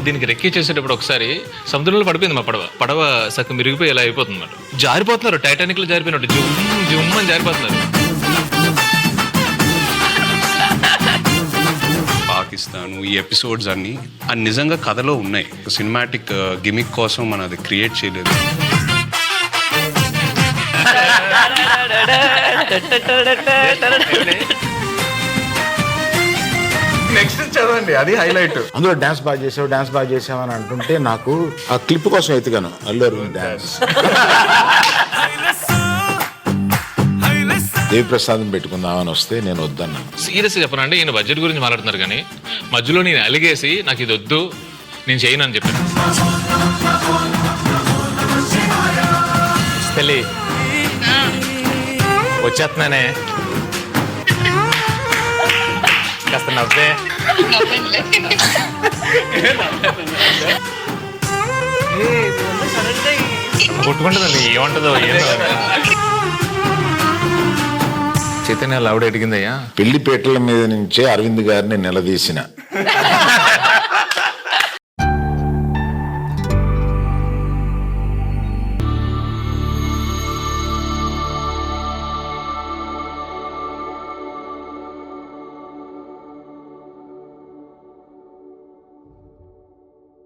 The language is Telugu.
దీనికి రెక్కి చేసేటప్పుడు ఒకసారి సముద్రంలో పడిపోయింది మా పడవ సగం మిరిగిపోయి ఇలా అయిపోతుంది అన్నమాట. జారిపోతున్నారు, టైటానిక్ లో జారిపోయినట్టు జుమ్ జుమ్ అని జారిపోతున్నారు. పాకిస్తాను ఈ ఎపిసోడ్స్ అన్ని నిజంగా కథలో ఉన్నాయి. సినిమాటిక్ గిమిక్ కోసం మనం అది క్రియేట్ చేయలేదు. నెక్స్ట్ చదవండి, అది హైలైట్. అందులో డాన్స్ బాగా చేసావు అని అంటుంటే నాకు ఆ క్లిప్ కోసం ఎత్తుగాను అల్లు అరవింద్ డాన్స్. దేవిప్రసాదం పెట్టుకుందామని వస్తే నేను వద్దన్నాను. సీరియస్గా చెప్పనండి, ఈయన బడ్జెట్ గురించి మాట్లాడుతున్నారు కానీ మధ్యలో నేను అలిగేసి నాకు ఇది వద్దు నేను చేయను అని చెప్పాను. పెళ్ళి వచ్చేస్తున్నానే, కాస్త నవ్వే. కొట్టుకుంటుందండి, ఏముంటుందో ఏంటో. చైతన్య లౌడ్ అడిగిందయ్యా. పెళ్లిపేటల మీద నుంచే అరవింద్ గారిని నిలదీసిన